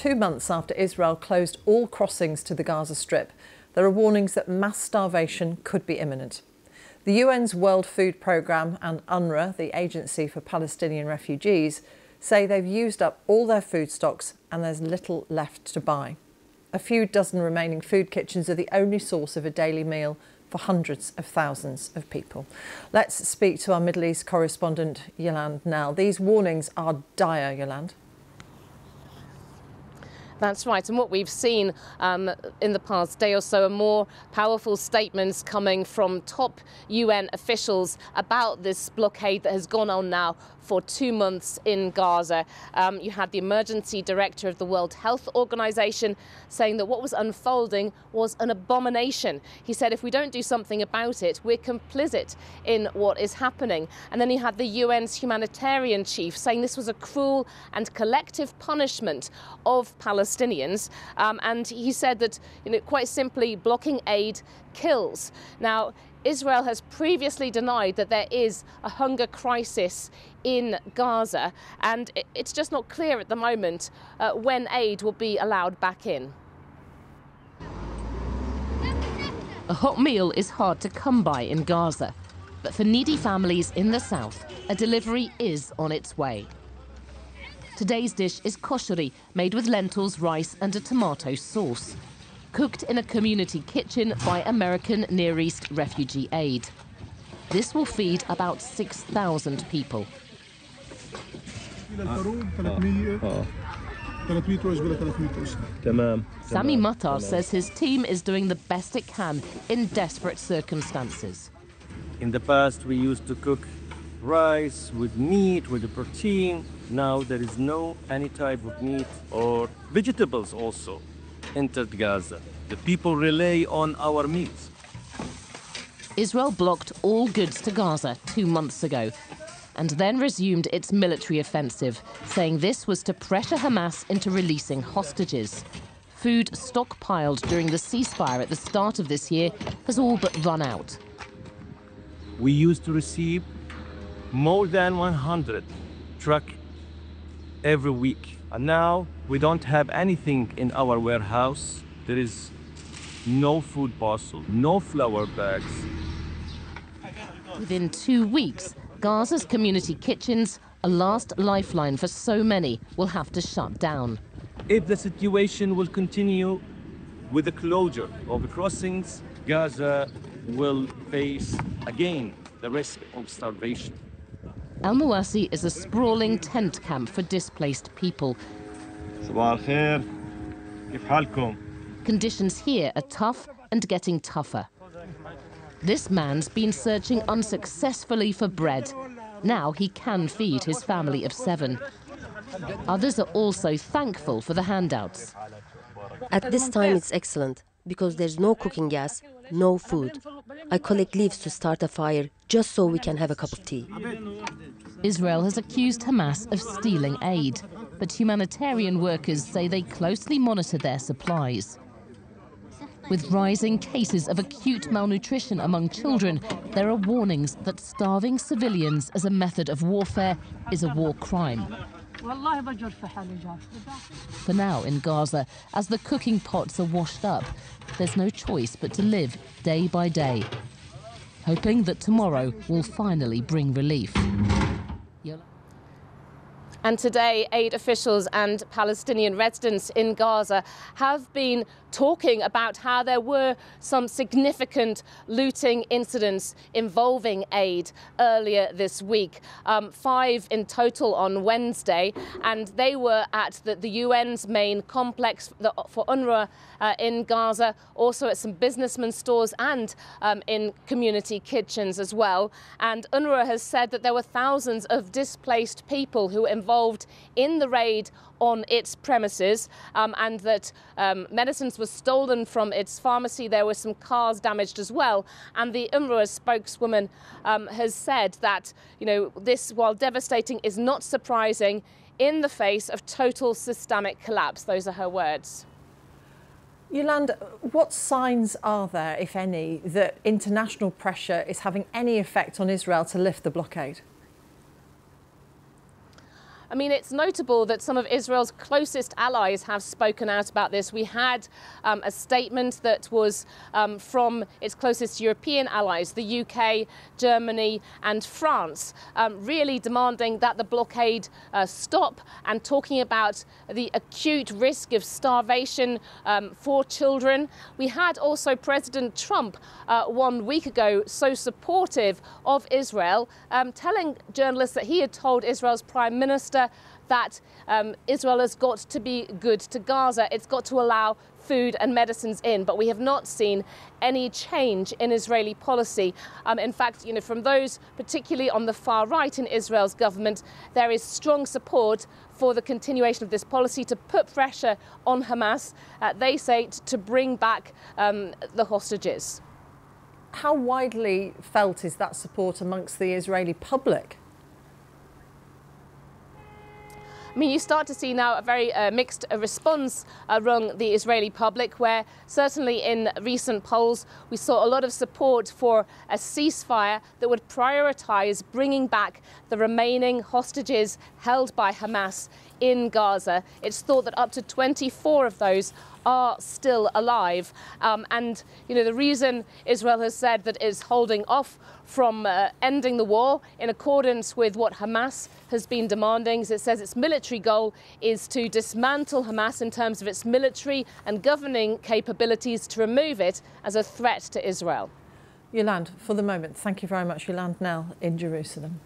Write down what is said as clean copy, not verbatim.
2 months after Israel closed all crossings to the Gaza Strip, there are warnings that mass starvation could be imminent. The UN's World Food Programme and Unrwa, the Agency for Palestinian Refugees, say they've used up all their food stocks and there's little left to buy. A few dozen remaining food kitchens are the only source of a daily meal for hundreds of thousands of people. Let's speak to our Middle East correspondent, Yolande now. These warnings are dire, Yolande. That's right, and what we've seen in the past day or so are more powerful statements coming from top UN officials about this blockade that has gone on now for 2 months in Gaza. You had the emergency director of the World Health Organization saying that what was unfolding was an abomination. He said if we don't do something about it, we're complicit in what is happening. And then you had the UN's humanitarian chief saying this was a cruel and collective punishment of Palestinians. And he said that, quite simply, blocking aid kills. Now, Israel has previously denied that there is a hunger crisis in Gaza, and it's just not clear at the moment when aid will be allowed back in. A hot meal is hard to come by in Gaza, but for needy families in the south, a delivery is on its way. Today's dish is kosheri, made with lentils, rice and a tomato sauce, cooked in a community kitchen by American Near East Refugee Aid. This will feed about 6,000 people. Sami Matar says his team is doing the best it can in desperate circumstances. In the past, we used to cook rice with meat, with the protein. Now there is no any type of meat or vegetables also entered Gaza. The people rely on our meat. Israel blocked all goods to Gaza 2 months ago and then resumed its military offensive, saying this was to pressure Hamas into releasing hostages. Food stockpiled during the ceasefire at the start of this year has all but run out. We used to receive more than 100 trucks every week. And now we don't have anything in our warehouse. There is no food parcel, no flour bags. Within 2 weeks, Gaza's community kitchens, a last lifeline for so many, will have to shut down. If the situation will continue with the closure of the crossings, Gaza will face again the risk of starvation. Al Mawasi is a sprawling tent camp for displaced people. Conditions here are tough and getting tougher. This man's been searching unsuccessfully for bread. Now he can feed his family of 7. Others are also thankful for the handouts. At this time it's excellent, because there's no cooking gas, no food. I collect leaves to start a fire just so we can have a cup of tea. Israel has accused Hamas of stealing aid, but humanitarian workers say they closely monitor their supplies. With rising cases of acute malnutrition among children, there are warnings that starving civilians as a method of warfare is a war crime. For now in Gaza, as the cooking pots are washed up, there's no choice but to live day by day, hoping that tomorrow will finally bring relief. And today, aid officials and Palestinian residents in Gaza have been talking about how there were some significant looting incidents involving aid earlier this week. 5 in total on Wednesday, and they were at the UN's main complex for Unrwa in Gaza, also at some businessmen stores and in community kitchens as well. And Unrwa has said that there were thousands of displaced people who were involved in the raid on its premises, and that medicines were stolen from its pharmacy. There were some cars damaged as well. And the Unrwa spokeswoman has said that, this, while devastating, is not surprising in the face of total systemic collapse. Those are her words. Yolande, what signs are there, if any, that international pressure is having any effect on Israel to lift the blockade? I mean, it's notable that some of Israel's closest allies have spoken out about this. We had a statement that was from its closest European allies, the UK, Germany and France, really demanding that the blockade stop and talking about the acute risk of starvation for children. We had also President Trump 1 week ago so supportive of Israel, telling journalists that he had told Israel's Prime Minister that Israel has got to be good to Gaza. It's got to allow food and medicines in, but we have not seen any change in Israeli policy. In fact, from those particularly on the far right in Israel's government, there is strong support for the continuation of this policy to put pressure on Hamas, they say, to bring back the hostages. How widely felt is that support amongst the Israeli public? I mean, you start to see now a very mixed response among the Israeli public, where certainly in recent polls we saw a lot of support for a ceasefire that would prioritise bringing back the remaining hostages held by Hamas in Gaza. It's thought that up to 24 of those are still alive. And, the reason Israel has said that it's holding off from ending the war in accordance with what Hamas has been demanding is it says its military goal is to dismantle Hamas in terms of its military and governing capabilities, to remove it as a threat to Israel. Yolande, for the moment, thank you very much. Yolande Nell in Jerusalem.